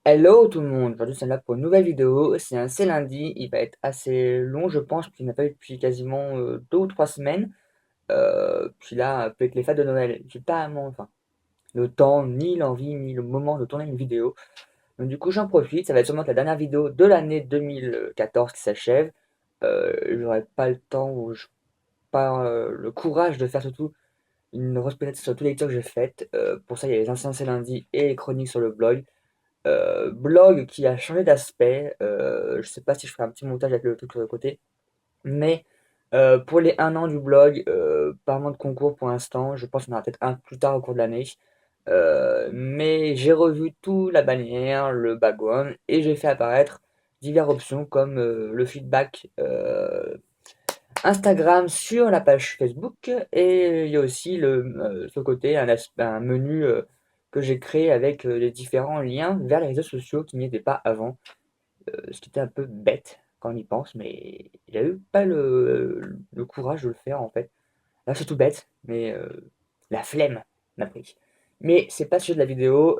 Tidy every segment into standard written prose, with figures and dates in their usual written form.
Hello tout le monde, aujourd'hui c'est là pour une nouvelle vidéo, c'est lundi, il va être assez long je pense, parce qu'il n'a pas eu depuis quasiment 2 ou 3 semaines, puis là avec les fêtes de Noël, j'ai pas vraiment le temps, ni l'envie, ni le moment de tourner une vidéo, donc du coup j'en profite, ça va être sûrement la dernière vidéo de l'année 2014 qui s'achève, j'aurai pas le temps ou pas le courage de faire surtout une rose peut-être sur tous les lectures que j'ai faites, pour ça il y a les anciens c'est lundi et les chroniques sur le blog. Blog qui a changé d'aspect. Je sais pas si je ferai un petit montage avec le truc sur le côté. Mais pour les 1 an du blog, pas vraiment de concours pour l'instant. Je pense qu'on aura peut-être un plus tard au cours de l'année. Mais j'ai revu tout la bannière, le background, et j'ai fait apparaître diverses options comme le feedback Instagram sur la page Facebook. Et il y a aussi sur le côté un menu que j'ai créé avec les différents liens vers les réseaux sociaux qui n'y étaient pas avant. Ce qui était un peu bête quand on y pense, mais il a eu pas le courage de le faire en fait. Là c'est tout bête, mais la flemme m'a pris. Mais c'est pas le sujet de la vidéo,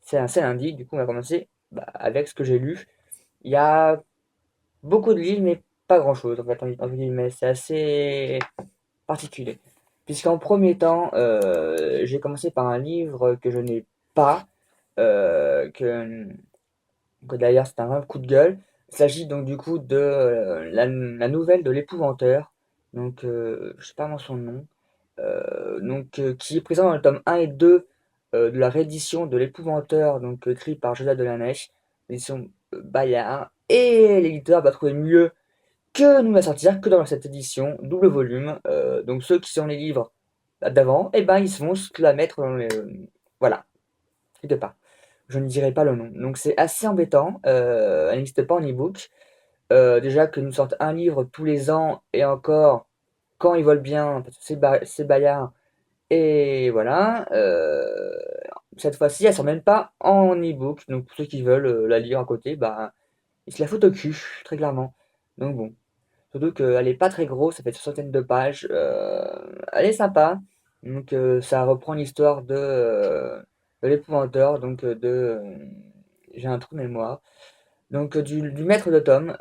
c'est lundi, du coup on va commencer avec ce que j'ai lu. Il y a beaucoup de livres, mais pas grand-chose en fait, entre guillemets. C'est assez particulier. Puisqu'en premier temps, j'ai commencé par un livre que je n'ai pas, que d'ailleurs c'est un vrai coup de gueule. Il s'agit donc du coup de la nouvelle de l'épouvanteur, donc je sais pas vraiment son nom, qui est présent dans le tome 1 et 2 de la réédition de l'épouvanteur, donc écrit par Joseph Delaney, l'édition Bayard, et l'éditeur va trouver mieux que nous la sortir que dans cette édition double volume. Donc ceux qui sont les livres d'avant, et ben ils vont se la mettre dans les, voilà, quelque part. Je ne dirai pas le nom. Donc c'est assez embêtant. Elle n'existe pas en e-book. Déjà que nous sortent un livre tous les ans et encore quand ils veulent bien, parce que c'est Bayard. Et voilà. Cette fois-ci, elle sort même pas en e-book. Donc pour ceux qui veulent la lire à côté, bah ils se la foutent au cul, très clairement. Donc bon. Surtout qu'elle est pas très grosse, ça fait une centaine de pages. Elle est sympa. Donc ça reprend l'histoire de l'épouvanteur, donc j'ai un trou de mémoire. Donc du maître de Tom,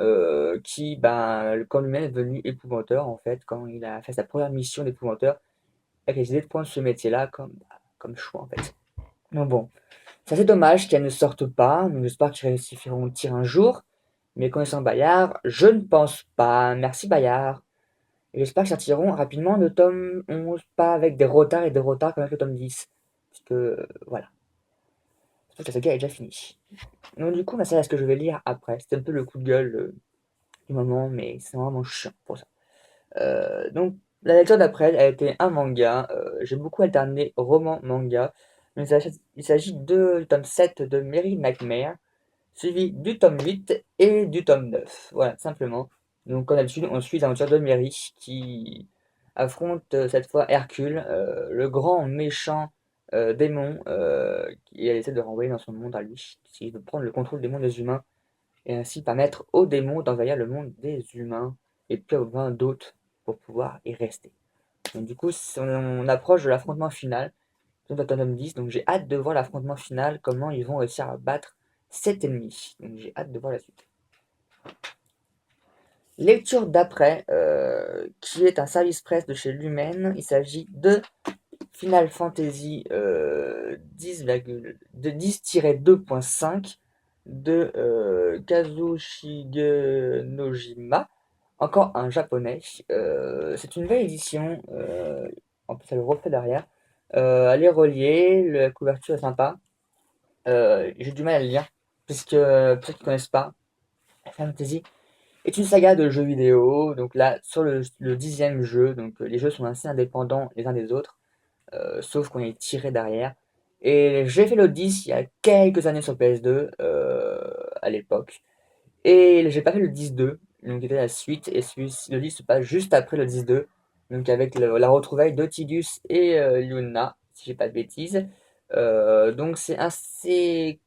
qui, ben, quand lui-même est devenu épouvanteur, en fait, quand il a fait sa première mission d'épouvanteur, il a décidé de prendre ce métier-là comme choix, en fait. Donc bon, c'est assez dommage qu'elle ne sorte pas, donc j'espère qu'ils réussiront le tir un jour. Mais connaissant Bayard, je ne pense pas. Merci Bayard. Et j'espère qu'ils sortiront rapidement le tome 11, pas avec des retards et des retards comme avec le tome 10. Parce que, voilà. J'espère que la saga est déjà finie. Donc du coup, c'est là ce que je vais lire après. C'était un peu le coup de gueule du moment, mais c'est vraiment chiant pour ça. Donc, la lecture d'après a été un manga. J'ai beaucoup alterné roman-manga. Donc, il s'agit du tome 7 de Mary Nightmare, suivi du tome 8 et du tome 9. Voilà, simplement. Donc, comme d'habitude, on suit l'aventure de Mary qui affronte cette fois Hercule, le grand méchant démon, et elle essaie de renvoyer dans son monde à lui, qui veut prendre le contrôle des mondes des humains et ainsi permettre aux démons d'envahir le monde des humains et plein d'autres pour pouvoir y rester. Donc, du coup, on approche de l'affrontement final de tome 10, donc j'ai hâte de voir l'affrontement final, comment ils vont réussir à battre cet ennemi. Donc j'ai hâte de voir la suite. Lecture d'après, qui est un service presse de chez Lumen. Il s'agit de Final Fantasy 10-2.5 de Kazushige Nojima. Encore un japonais. C'est une belle édition. En plus, elle le refait derrière. Elle est reliée. La couverture est sympa. J'ai du mal à le lire. Puisque, pour ceux qui ne connaissent pas, Final Fantasy est une saga de jeux vidéo. Donc là, sur le 10e jeu, donc les jeux sont assez indépendants les uns des autres, sauf qu'on est tiré derrière. Et j'ai fait le 10 il y a quelques années sur PS2, à l'époque. Et j'ai pas fait le 10-2, donc qui était la suite. Et le 10 se passe juste après le 10-2, donc avec la retrouvaille de Tidus et Luna, si j'ai pas de bêtises. Donc c'est assez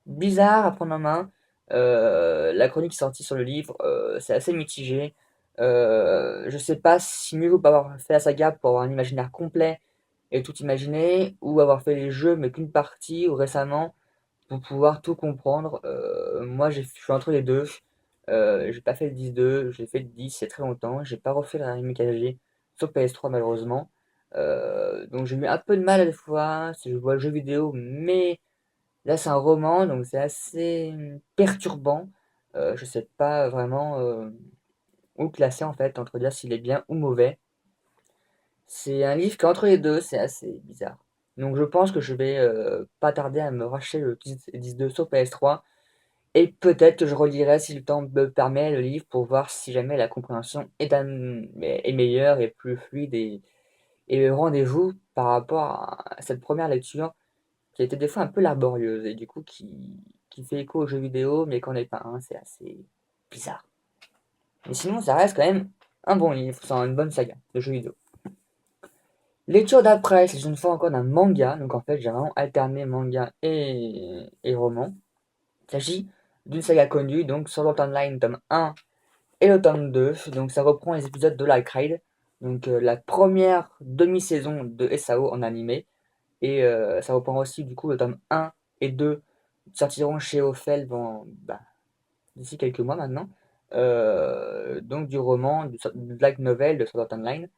bizarre à prendre en main. La chronique sortie sur le livre, c'est assez mitigé. Je sais pas si mieux vaut pas avoir fait la saga pour avoir un imaginaire complet et tout imaginer, ou avoir fait les jeux mais qu'une partie, ou récemment. pour pouvoir tout comprendre. Moi, je suis entre les deux. J'ai pas fait le 10-2, j'ai fait le 10 il y a très longtemps. J'ai pas refait la remake HD sur PS3 malheureusement. Donc j'ai eu un peu de mal à la fois si je vois le jeu vidéo, mais là c'est un roman, donc c'est assez perturbant. Je sais pas vraiment où le classer en fait, entre dire s'il est bien ou mauvais. C'est un livre qui est entre les deux, c'est assez bizarre. Donc je pense que je vais pas tarder à me racheter le 10-2 sur PS3. Et peut-être que je relirai, si le temps me permet, le livre pour voir si jamais la compréhension est meilleure et plus fluide et au rendez-vous par rapport à cette première lecture qui a été des fois un peu laborieuse et du coup qui fait écho aux jeux vidéo, mais qu'en est pas un, c'est assez bizarre. Mais sinon, ça reste quand même un bon livre, c'est une bonne saga de jeux vidéo. Lecture d'après, c'est une fois encore d'un manga, donc en fait j'ai vraiment alterné manga et roman. Il s'agit d'une saga connue, donc Sword Art Online tome 1 et le tome 2. Donc ça reprend les épisodes de Light Ride, donc la première demi-saison de SAO en animé. Et ça reprend aussi du coup le tome 1 et 2 sortiront chez Ophel d'ici quelques mois maintenant. Donc du roman, du light novel de Sword Art Online.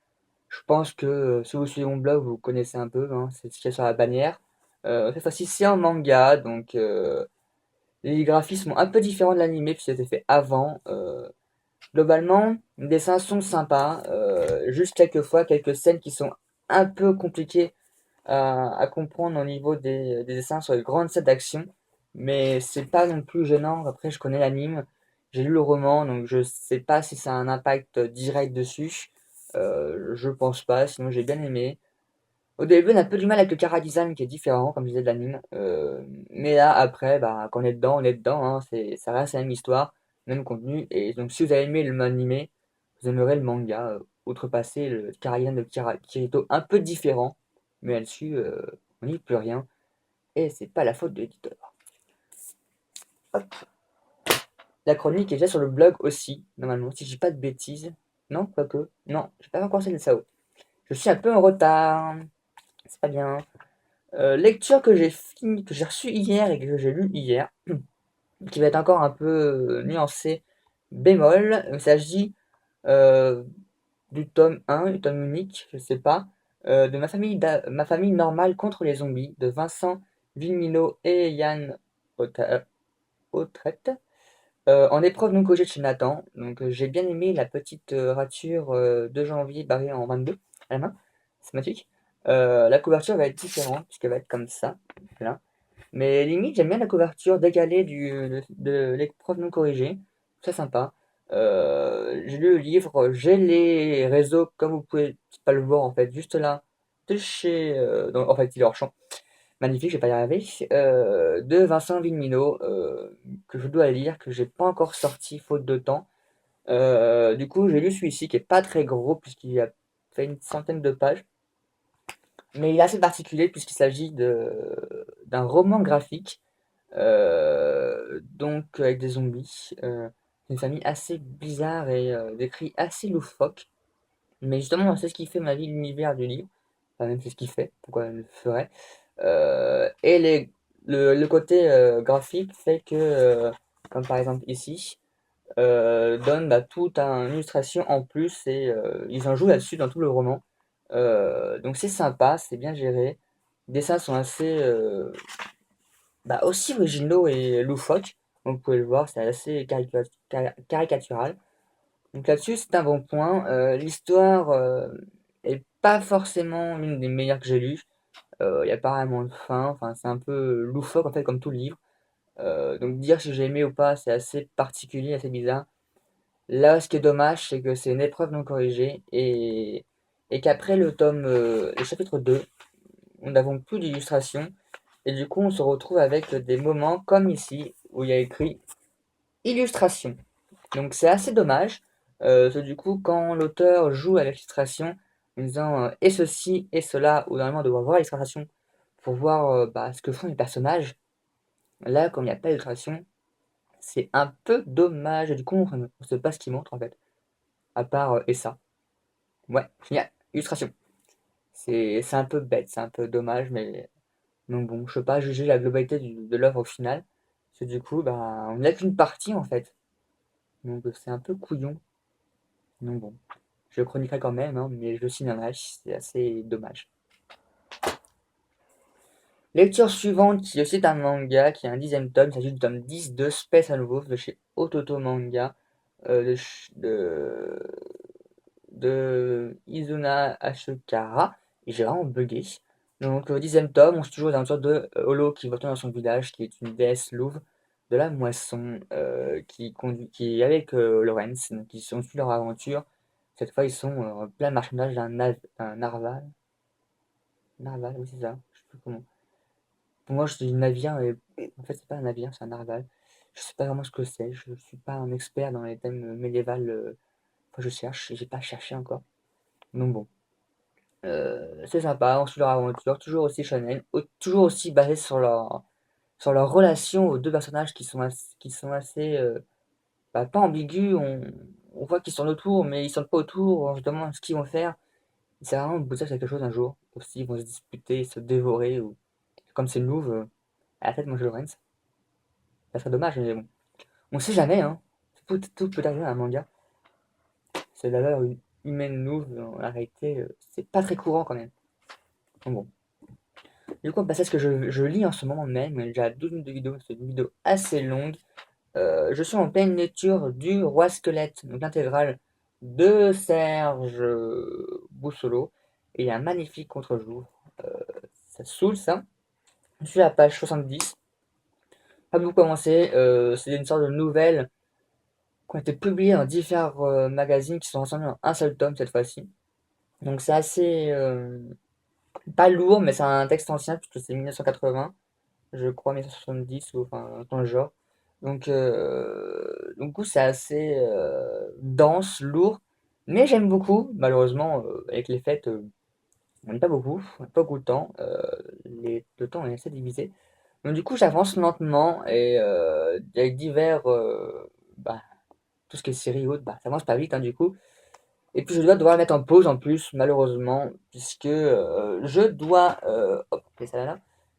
Je pense que si vous suivez mon blog, vous connaissez un peu, hein, c'est ce qu'il y a sur la bannière. Cette fois-ci, c'est en manga, donc les graphismes sont un peu différents de l'animé puisque c'était fait avant. Globalement, les dessins sont sympas, juste quelques fois, quelques scènes qui sont un peu compliquées à comprendre au niveau des dessins sur les grandes scènes d'action, mais c'est pas non plus gênant. Après, je connais l'anime, j'ai lu le roman, donc je sais pas si ça a un impact direct dessus. Je pense pas, sinon j'ai bien aimé. Au début, on a un peu du mal avec le chara-design qui est différent, comme je disais, de l'anime. Mais là, après, bah, quand on est dedans, hein, ça reste la même histoire, même contenu. Et donc, si vous avez aimé le animé, vous aimerez le manga. Outrepasser le chara-design de Kirito, un peu différent, mais là-dessus, on n'y peut rien. Et c'est pas la faute de l'éditeur. Hop. La chronique est déjà sur le blog aussi, normalement, si je dis pas de bêtises. Non, quoique. Non, j'ai pas encore celle de Sao. Je suis un peu en retard. C'est pas bien. Lecture que j'ai reçue hier et que j'ai lu hier, qui va être encore un peu nuancée, bémol. Il s'agit euh, du tome 1, du tome unique, je sais pas, de ma famille normale contre les zombies, de Vincent Vilmino et Yann Autrette, en épreuve non corrigée de chez Nathan. Donc j'ai bien aimé la petite rature de janvier barrée en 22 à la main, c'est magnifique. La couverture va être différente puisqu'elle va être comme ça. Voilà. Mais limite, j'aime bien la couverture décalée de l'épreuve non corrigée. C'est sympa. J'ai lu le livre, j'ai les réseaux, comme vous pouvez pas le voir en fait, juste là, de chez. En fait, il est hors champ. Magnifique, je vais pas y arriver. De Vincent Villemino, que je dois lire, que j'ai pas encore sorti faute de temps. Du coup, j'ai lu celui-ci qui est pas très gros, puisqu'il a fait une centaine de pages. Mais il est assez particulier, puisqu'il s'agit d'un roman graphique donc avec des zombies. Une famille assez bizarre et décrit assez loufoque. Mais justement, c'est ce qui fait ma vie, l'univers du livre. Enfin, même c'est ce qu'il fait, pourquoi elle le ferait. Et le côté graphique fait que, comme par exemple ici, donne toute une illustration en plus et ils en jouent là-dessus dans tout le roman. Donc c'est sympa, c'est bien géré. Les dessins sont assez aussi originaux et loufoques. Donc, vous pouvez le voir, c'est assez caricatural. Donc là-dessus, c'est un bon point. L'histoire est pas forcément l'une des meilleures que j'ai lues. Il n'y a pas vraiment de fin. Enfin, c'est un peu loufoque en fait, comme tout le livre. Donc dire si j'ai aimé ou pas, c'est assez particulier, assez bizarre. Là, ce qui est dommage, c'est que c'est une épreuve non corrigée et qu'après le chapitre 2, nous n'avons plus d'illustration. Et du coup, on se retrouve avec des moments comme ici, où il y a écrit illustration. Donc c'est assez dommage. Du coup, quand l'auteur joue à l'illustration, en disant et ceci et cela, ou normalement on doit voir l'illustration pour voir ce que font les personnages, là, comme il n'y a pas d'illustration, c'est un peu dommage. Du coup, on ne sait pas ce qu'il montre en fait, à part et ça. Ouais, génial, illustration. C'est un peu bête, c'est un peu dommage, mais Donc bon, je peux pas juger la globalité de l'œuvre au final, parce que du coup, bah, on n'a qu'une partie en fait. Donc c'est un peu couillon. Donc bon, je le chroniquerai quand même, hein, mais je le signalerai, c'est assez dommage. Lecture suivante, qui est aussi un manga, qui est un 10e tome, il s'agit du tome 10 de Space and Wolf de chez Ototo Manga, de Izuna Ashikara, et j'ai vraiment bugué. Donc, 10e tome, on suit toujours les aventures de Holo qui retourne dans son village, qui est une déesse louve de la moisson, qui est avec Lorenz, donc ils ont suivi leur aventure. Cette fois, ils sont en plein marchandage d'un narval. Narval, oui, c'est ça, je sais plus comment. Pour moi, je dis navire, et en fait, c'est pas un navire, c'est un narval. Je sais pas vraiment ce que c'est, je suis pas un expert dans les thèmes médiévaux. Enfin, je cherche, j'ai pas cherché encore. Donc bon. C'est sympa, on suit leur aventure, toujours aussi shonen, toujours aussi basé sur leur relation aux deux personnages qui sont assez bah, pas ambigus, on voit qu'ils sont autour, mais ils sont pas autour, on se demande ce qu'ils vont faire. C'est vraiment aboutir à quelque chose un jour, aussi ils vont se disputer, se dévorer, ou comme c'est une louve, à la tête manger Lorenz. Ça serait dommage, mais bon. On sait jamais, hein. Tout peut arriver à un manga. C'est la valeur humaine louve, en réalité, c'est pas très courant quand même. Donc bon. Du coup, on passe à ce que je lis en ce moment même. J'ai déjà 12 minutes de vidéo, c'est une vidéo assez longue. Je suis en pleine lecture du Roi Squelette, donc l'intégrale de Serge Boussolo. Et il y a un magnifique contre-jour. Ça saoule, ça. Je suis à la page 70. Pas beaucoup commencé. C'est une sorte de nouvelle qui ont été publiées dans différents magazines qui sont rassemblés en un seul tome cette fois-ci. Donc c'est assez pas lourd, mais c'est un texte ancien puisque c'est 1980. Je crois 1970 ou enfin dans le genre. Donc du coup, c'est assez dense, lourd, mais j'aime beaucoup. Malheureusement, avec les fêtes, on n'a pas beaucoup de temps. Le temps est assez divisé. Donc du coup, j'avance lentement et avec divers, bah, tout ce qui est série ou autre, bah, ça avance pas vite, hein, du coup. Et puis je dois devoir le mettre en pause en plus, malheureusement, puisque hop, laissez ça là.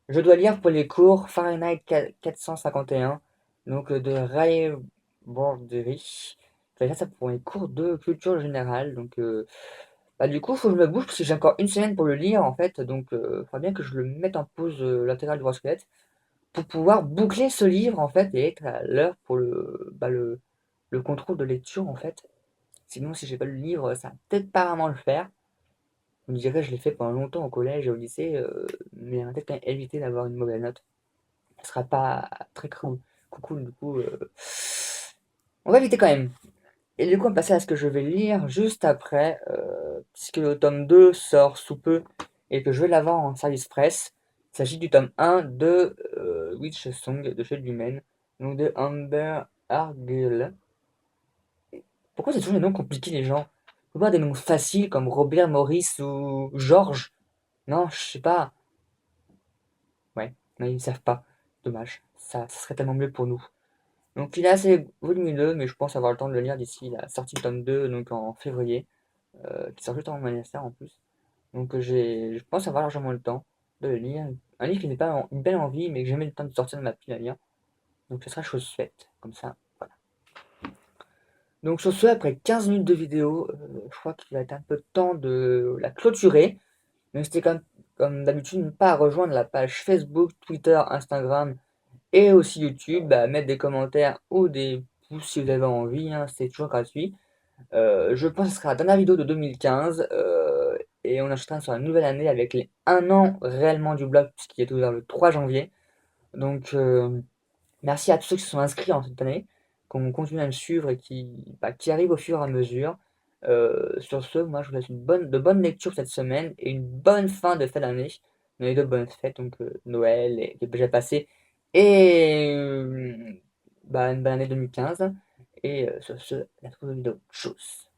Je dois lire pour les cours Fahrenheit 451, donc de Ray Bradbury. Je vais faire ça pour les cours de culture générale. Donc, bah, du coup, il faut que je me bouge parce que j'ai encore une semaine pour le lire en fait. Donc, il faudra bien que je le mette en pause l'intégrale du Roi Squelette pour pouvoir boucler ce livre en fait et être à l'heure pour le contrôle de lecture en fait. Sinon, si j'ai pas lu le livre, ça va peut-être pas vraiment le faire. On dirait que je l'ai fait pendant longtemps au collège et au lycée, mais on va peut-être quand même éviter d'avoir une mauvaise note. Ce sera pas très cool. Coucou, du coup, on va éviter quand même. Et du coup, on va passer à ce que je vais lire juste après, puisque le tome 2 sort sous peu et que je vais l'avoir en service presse. Il s'agit du tome 1 de Witch Song de chez Lumen, donc de Amber Argyle. Pourquoi c'est toujours des noms compliqués, les gens? Faut pas des noms faciles comme Robert, Maurice ou Georges. Non, je sais pas. Ouais, non, ils ne savent pas. Dommage. Ça serait tellement mieux pour nous. Donc il est assez volumineux, mais je pense avoir le temps de le lire d'ici la sortie du tome 2, donc en février, qui sort juste avant mon anniversaire en plus. Donc je pense avoir largement le temps de le lire. Un livre qui n'est pas une belle envie, mais que j'ai jamais le temps de sortir de ma pile à lire. Donc ce sera chose faite, comme ça, voilà. Donc sur ce, après 15 minutes de vidéo, je crois qu'il va être un peu temps de la clôturer. N'hésitez comme d'habitude pas à rejoindre la page Facebook, Twitter, Instagram et aussi YouTube, à mettre des commentaires ou des pouces si vous avez envie, hein, c'est toujours gratuit. Je pense que ce sera la dernière vidéo de 2015 et on enchaînera sur la nouvelle année avec les 1 an réellement du blog puisqu'il est ouvert le 3 janvier. Donc merci à tous ceux qui se sont inscrits en cette année, qu'on continue à me suivre et qui arrivent au fur et à mesure. Sur ce, moi je vous laisse de bonnes lectures cette semaine et une bonne fin d'année. On a eu de bonnes fêtes, donc Noël qui est déjà passé et bah, une bonne année 2015. Et sur ce, la prochaine vidéo. Tchuss.